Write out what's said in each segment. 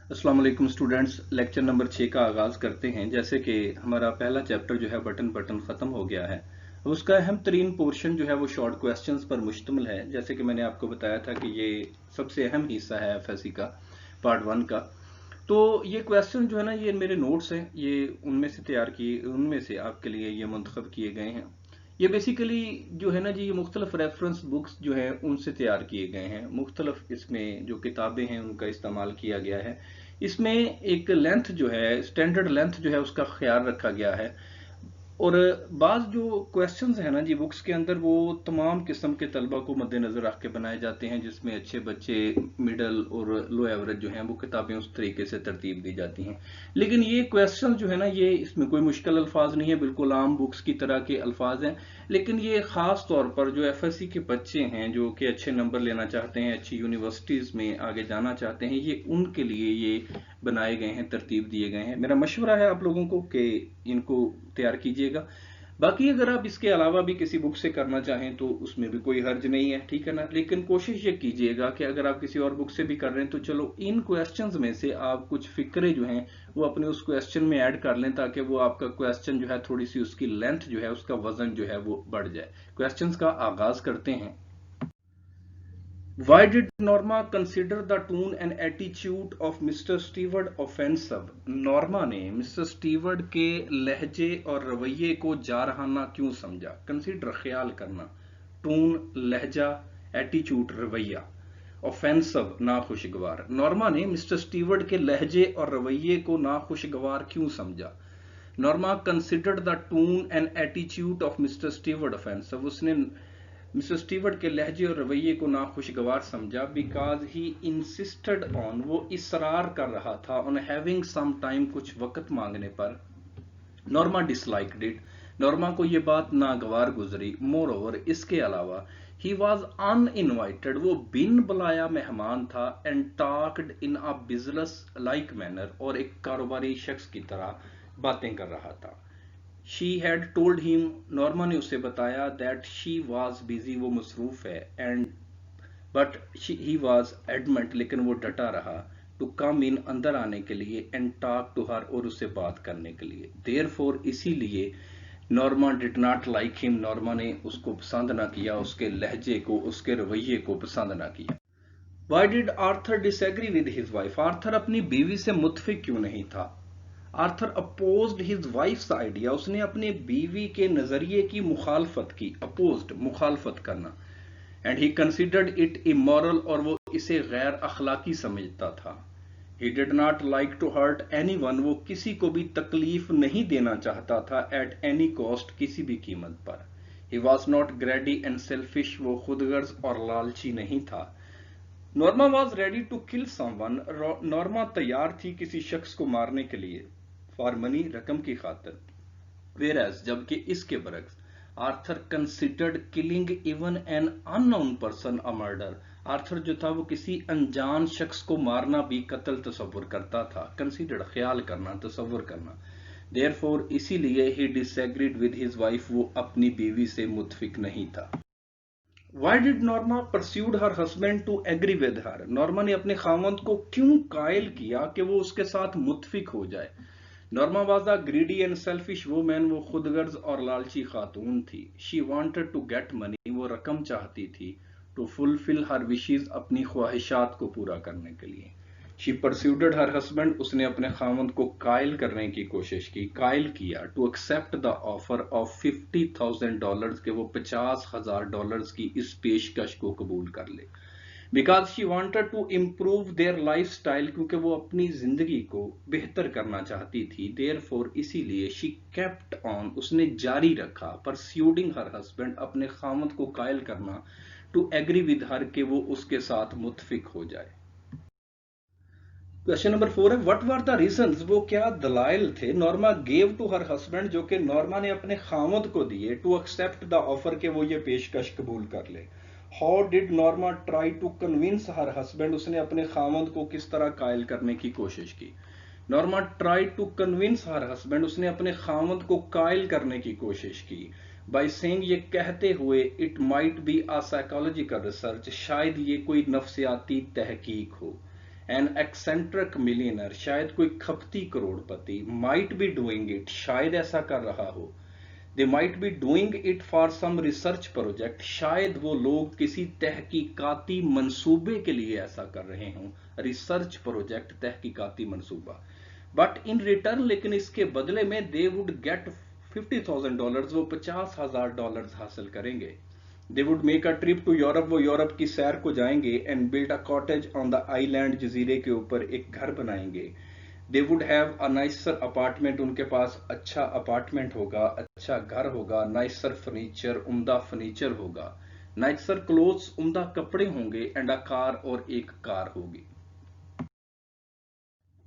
अस्सलाम वालेकुम students, lecture number 6 का आगाज़ करते हैं। जैसे कि हमारा पहला चैप्टर जो है बटन बटन ख़त्म हो गया है। अब उसका अहम तरीन पोर्शन जो है वो शॉर्ट क्वेश्चंस पर मुश्तमिल है। जैसे कि मैंने आपको बताया था कि ये सबसे अहम हिस्सा है एफएससी का, पार्ट 1 का। तो ये क्वेश्चन जो है ना, ये मेरे नोट्स हैं, ये उनमें से आपके लिए ये मुंतखब किए गए हैं। ये बेसिकली जो है ना जी, ये मुख्तलिफ रेफरेंस बुक्स जो हैं उनसे तैयार किए गए हैं। मुख्तलिफ इसमें जो किताबें हैं उनका इस्तेमाल किया गया है। इसमें एक लेंथ जो है, स्टैंडर्ड लेंथ जो है, उसका ख्याल रखा गया है। और बाज जो क्वेश्चंस हैं ना जी बुक्स के अंदर, वो तमाम किस्म के तलबा को मद्देनजर रख के बनाए जाते हैं, जिसमें अच्छे बच्चे, मिडल और लो एवरेज जो हैं वो किताबें उस तरीके से तरतीब दी जाती हैं। लेकिन ये क्वेश्चन जो है ना, ये इसमें कोई मुश्किल अल्फाज नहीं है, बिल्कुल आम बुक्स की तरह के अल्फाज हैं। लेकिन ये खास तौर पर जो एफएससी के बच्चे हैं जो कि अच्छे नंबर लेना चाहते हैं, अच्छी यूनिवर्सिटीज में आगे जाना चाहते हैं, ये उनके लिए ये बनाए गए हैं, तरतीब दिए गए हैं। मेरा मशवरा है आप लोगों को कि इनको तैयार कीजिएगा। बाकी अगर आप इसके अलावा भी किसी बुक से करना चाहें तो उसमें भी कोई हर्ज नहीं है, ठीक है ना। लेकिन कोशिश ये कीजिएगा कि अगर आप किसी और बुक से भी कर रहे हैं तो चलो इन क्वेश्चंस में से आप कुछ फिक्रे जो हैं वो अपने उस क्वेश्चन में ऐड कर लें, ताकि वो आपका क्वेश्चन जो है थोड़ी सी उसकी लेंथ जो है, उसका वजन जो है वो बढ़ जाए। क्वेश्चंस का आगाज करते हैं। Why did Norma consider the tone and attitude of Mr. Stewart offensive? Norma ने मिस्टर स्टीवर्ड के लहजे और रवैये को जारहाना क्यों समझा? कंसिडर, ख्याल करना, टून लहजा, एटीट्यूड रवैया, ऑफेंसिव नाखुशगवार। नॉर्मा ने मिस्टर स्टीवर्ड के लहजे और रवैये को नाखुशगवार क्यों समझा? Norma considered the tone and attitude of Mister Steward offensive. उसने मिस्टर स्टीवर्ट के लहजे और रवैये को नाखुशगवार समझा। बिकॉज ही इंसिस्टेड ऑन, वो इसरार कर रहा था, ऑन हैविंग सम टाइम, कुछ वक्त मांगने पर। नॉर्मा डिसलाइक्ड इट, नॉर्मा को ये बात नागवार गुजरी। मोर ओवर, इसके अलावा, ही वॉज अनइनवाइटेड, वो बिन बुलाया मेहमान था। And talked in a business like manner, और एक कारोबारी शख्स की तरह बातें कर रहा था। She had told him, Norma ने उसे बताया, दैट शी वॉज बिजी, वो मसरूफ है। And but he was adamant, लेकिन वो डटा रहा, टू कम इन, अंदर आने के लिए, एंड टॉक टू हर, और उससे बात करने के लिए। देयर फोर, इसीलिए, Norma did not like him, Norma ने उसको पसंद ना किया, उसके लहजे को, उसके रवैये को पसंद ना किया। Why did Arthur disagree with his wife? Arthur अपनी बीवी से मुतफिक क्यों नहीं था? Arthur opposed his wives idea, उसने अपने बीवी के नजरिए की मुखालफत की। अपोज्ड, मुखालफत करना। And he considered it immoral, और वो इसे गैर अखलाकी समझता था। He did not like to hurt anyone, वो किसी को भी तकलीफ नहीं देना चाहता था, एट एनी कॉस्ट, किसी भी कीमत पर। He was not greedy and selfish, वो खुदगर्ज और लालची नहीं था। Norma was ready to kill someone, नॉर्मा तैयार थी किसी शख्स को मारने के लिए, फॉर मनी, रकम की खातिर। वेर एज, जबकि इसके बरक्स, Arthur considered killing even an unknown person a murder, Arthur जो था वो किसी अनजान शख्स को मारना भी कत्ल तस्वुर करता था। कंसिडर्ड, ख्याल करना, तस्वुर करना। देयरफॉर, इसीलिए, ही डिसएग्रीड विद हिज वाइफ, वो अपनी बीवी से मुतफिक नहीं था। Why did Norma pursued her husband to agree with her? Norma ने अपने खामंद को क्यों कायल किया कि वो उसके साथ मुतफिक हो जाए? Norma was a greedy and selfish woman, वो खुदगर्ज और लालची खातून थी। She wanted to get money, वो रकम चाहती थी। टू फुलफिल हर विशेज, अपनी ख्वाहिशात को पूरा करने के लिए। शी परस्यूडेड हर हस्बैंड, उसने अपने खामंद को कायल करने की कोशिश की, कायल किया। To accept the offer of $50,000, के वो $50,000 की इस पेशकश को कबूल कर ले। Because she wanted to improve their lifestyle, क्योंकि वो अपनी जिंदगी को बेहतर करना चाहती थी। देयर फोर, इसीलिए, शी केप्ट ऑन, उसने जारी रखा, परस्यूडिंग हर हस्बैंड, अपने खामंद को कायल करना, टू एग्री विद हर, के वो उसके साथ मुतफिक हो जाए। क्वेश्चन नंबर 4 है, व्हाट वर द रीजंस, वो क्या दलाइल थे, Norma gave to her husband, जो कि नॉर्मा ने अपने खामद को दिए, टू एक्सेप्ट द ऑफर, के वो ये पेशकश कबूल कर ले। How did Norma try to convince her husband, उसने अपने खामद को किस तरह कायल करने की कोशिश की। Norma try to convince her husband, उसने अपने खामद को कायल करने की कोशिश की। बाय सेइंग, ये कहते हुए, it might be a psychological research, शायद ये कोई नफ्सियाती तहकीक हो। एन एक्सेंट्रिक मिलियनर, शायद कोई खपती करोड़पति, माइट बी डूइंग इट, शायद ऐसा कर रहा हो, they might be doing it for some research project, शायद वो लोग किसी तहकीकाती मंसूबे के लिए ऐसा कर रहे हों, रिसर्च प्रोजेक्ट, तहकीकाती मंसूबा, बट इन रिटर्न, लेकिन इसके बदले में दे वुड गेट $50,000, वो $50,000 हासिल करेंगे। They would make a trip to Europe, वो यूरोप की सैर को जाएंगे, and build a cottage on the island, जजीरे के ऊपर एक घर बनाएंगे। They would have a nicer apartment, उनके पास अच्छा अपार्टमेंट होगा, अच्छा घर होगा, नाइसर फर्नीचर, उम्दा फर्नीचर होगा, नाइसर क्लोथ्स, उम्दा कपड़े होंगे, एंड अ कार, और एक कार होगी।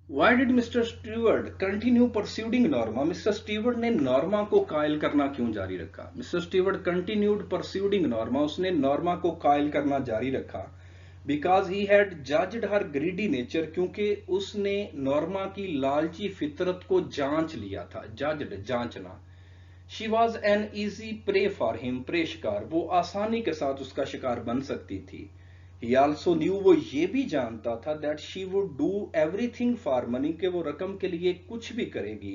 Why did Mr. Stewart continue pursuing Norma? Mr. Stewart ने नॉर्मा को कायल करना क्यों जारी रखा? Mr. Stewart continued pursuing Norma, उसने नॉर्मा को कायल करना जारी रखा, because he had judged her greedy nature, क्योंकि उसने नॉर्मा की लालची फितरत को जांच लिया था, judged, जांचना। She was an easy prey for him, prey शिकार, वो आसानी के साथ उसका शिकार बन सकती थी। He also knew, वो ये भी जानता था, that she would do everything for money, कि वो रकम के लिए कुछ भी करेगी,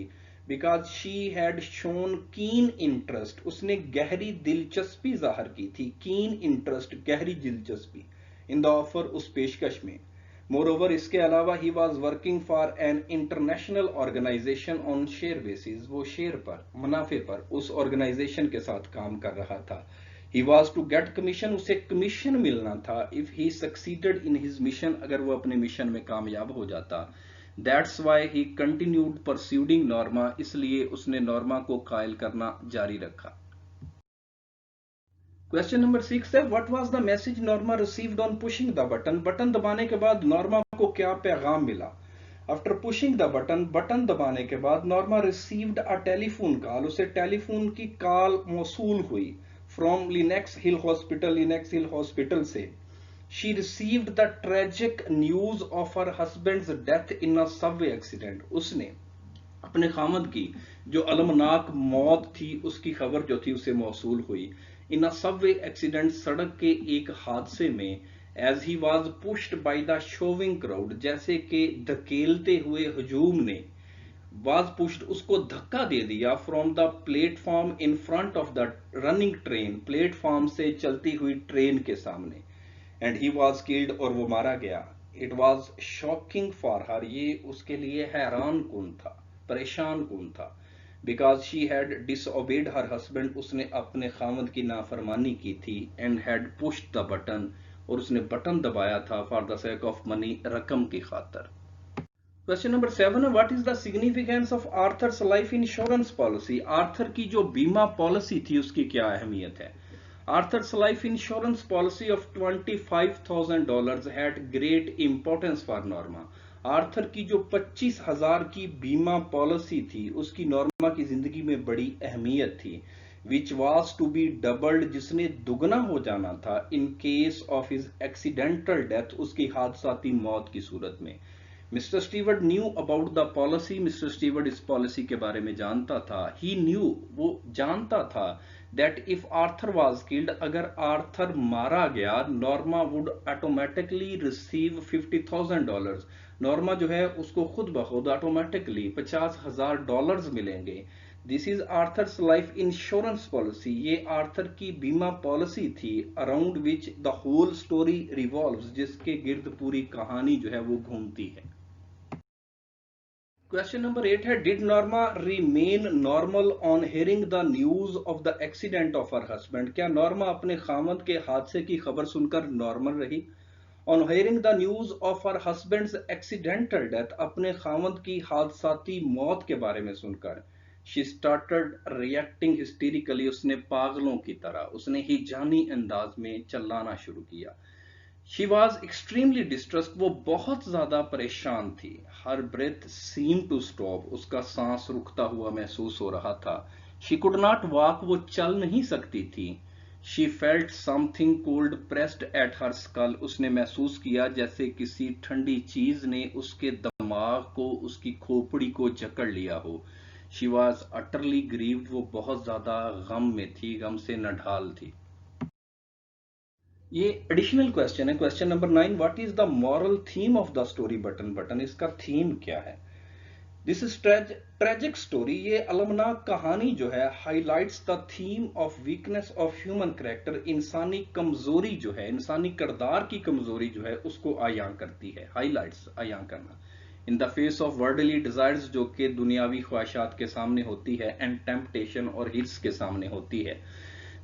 because she had shown keen interest, उसने गहरी दिलचस्पी जाहिर की थी, keen interest, गहरी दिलचस्पी, in the offer, उस पेशकश में। Moreover, इसके अलावा he was working for an international organization on share basis, वो शेयर पर, मुनाफे पर उस ऑर्गेनाइजेशन के साथ काम कर रहा था। He was to get commission, उसे कमीशन मिलना था, if he succeeded in his mission, अगर वो अपने मिशन में कामयाब हो जाता। That's why he continued pursuing Norma, इसलिए उसने नॉर्मा को कायल करना जारी रखा। क्वेश्चन नंबर 6 है, what was the message Norma received on pushing the button, button दबाने के बाद नॉर्मा को क्या पैगाम मिला? After pushing the button, button दबाने के बाद Norma received a telephone call, उसे टेलीफोन की कॉल मौसूल हुई, from Lennox Hill hospital, Lennox Hill hospital से। She received the tragic news of her husband's death in a subway accident, उसने अपने खामद की जो अलमनाक मौत थी उसकी खबर जो थी उसे मौसूल हुई, इन अ सबवे एक्सीडेंट, सड़क के एक हादसे में, as he was pushed by the shoving crowd, जैसे कि धकेलते हुए हजूम ने, was pushed, उसको धक्का दे दिया, from the platform in front of the running train, platform से चलती हुई ट्रेन के सामने, एंड ही वॉज किल्ड, और वो मारा गया। It was shocking for her, ये उसके लिए हैरान कुन था, परेशान कुन था, because she had disobeyed her husband, उसने अपने खामद की नाफरमानी की थी, and had pushed the button, और उसने बटन दबाया था, for the sake of money, रकम की खातर। क्वेश्चन नंबर 7 है, what is the significance of Arthur's life insurance policy, Arthur की जो बीमा पॉलिसी थी उसकी क्या अहमियत है? Arthur's life insurance policy of $25,000 had great importance for Norma, Arthur की जो 25,000 की बीमा पॉलिसी थी उसकी नॉर्मा की जिंदगी में बड़ी अहमियत थी, which was to be doubled, जिसने दुगना हो जाना था, in case of his accidental death, उसकी हादसाती मौत की सूरत में। Mister Stewart knew about the policy, Mister Stewart इस पॉलिसी के बारे में जानता था, ही न्यू, वो जानता था, that if Arthur was killed, अगर आर्थर मारा गया, Norma would automatically receive $50,000, Norma जो है उसको खुद ब खुद ऑटोमेटिकली $50,000 मिलेंगे। This is Arthur's life insurance policy, ये आर्थर की बीमा पॉलिसी थी, around which the whole story revolves, जिसके गिर्द पूरी कहानी जो है वो घूमती है। क्वेश्चन नंबर 8 है, did Norma remain normal on hearing the news of the accident of her husband, क्या नॉर्मा अपने खामद के हादसे की खबर सुनकर नॉर्मल रही? On hearing the news of her husbands accidental death, अपने खामद की हादसाती मौत के बारे में सुनकर, शी स्टार्टेड रिएक्टिंग हिस्टेरिकली, उसने पागलों की तरह, उसने ही जानी अंदाज में चिल्लाना शुरू किया। शी वॉज एक्सट्रीमली डिस्ट्रेस्ड, वो बहुत ज्यादा परेशान थी, her breath seem to stop, उसका सांस रुकता हुआ महसूस हो रहा था, शी कुड नॉट वॉक, वो चल नहीं सकती थी, she felt something cold pressed at her skull, उसने महसूस किया जैसे किसी ठंडी चीज ने उसके दिमाग को, उसकी खोपड़ी को जकड़ लिया हो। शी वॉज अटरली ग्रीव्ड, वो बहुत ज्यादा गम में थी, गम से नढाल थी। ये एडिशनल क्वेश्चन है, question number 9, what is the moral theme of the story button button, इसका थीम क्या है? दिस इज ट्रेजिक स्टोरी, ये अलमनाक कहानी जो है highlights the theme of weakness of human character, इंसानी कमजोरी जो है, इंसानी किरदार की कमजोरी जो है उसको आयां करती है। हाईलाइट्स, आयां करना। In the face of worldly desires, जो कि दुनियावी ख्वाहिशात के सामने होती है, एंड टेम्पटेशन और हिट्स के सामने होती है।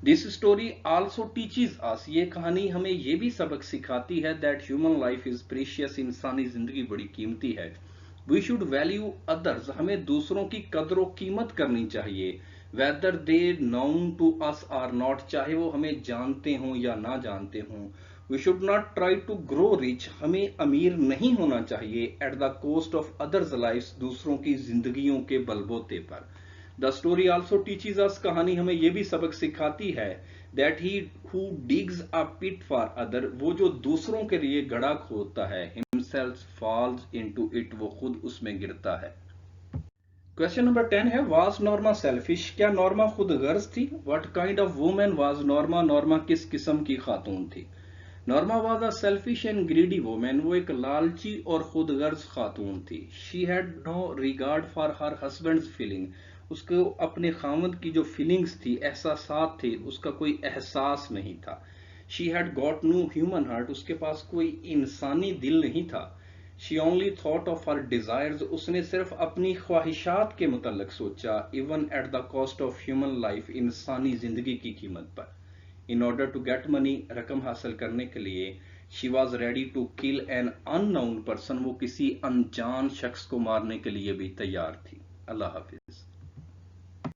दिस स्टोरी आल्सो टीचेज अस, ये कहानी हमें ये भी सबक सिखाती है that human life is precious, इंसानी जिंदगी बड़ी कीमती है। वी शुड वैल्यू अदर्स, हमें दूसरों की कदर कीमत करनी चाहिए। Whether they known to us or not, चाहे वो हमें जानते हों या ना जानते हों। We should not try to grow rich, हमें अमीर नहीं होना चाहिए at the cost of others life, दूसरों की जिंदगियों के बलबोते पर। The story also teaches us, कहानी हमें यह भी सबक सिखाती है that he who digs a pit for other, वो जो दूसरों के लिए गड्ढा खोदता है, हिमसेल्फ फॉल्स इनटू इट, वो खुद उसमें गिरता है। क्वेश्चन नंबर 10 है, वाज नॉर्मा सेल्फिश, क्या नॉर्मा खुद गर्ज थी? What kind of women was Norma, Norma किस किस्म की खातून थी? Norma was a selfish and greedy women, वो एक लालची और खुद गर्ज खातून थी। She had no regard for her husband's feeling, उसको अपने खामद की जो फीलिंग्स थी, एहसासात थे, उसका कोई एहसास नहीं था। She had got no human heart, उसके पास कोई इंसानी दिल नहीं था। She only thought of her desires, उसने सिर्फ अपनी ख्वाहिशात के मुतल्लिक सोचा, even at the cost of human life, इंसानी जिंदगी की कीमत पर। In order to get money, रकम हासिल करने के लिए, she was ready to kill an unknown person, वो किसी अनजान शख्स को मारने के लिए भी तैयार थी। अल्लाह हाफिज।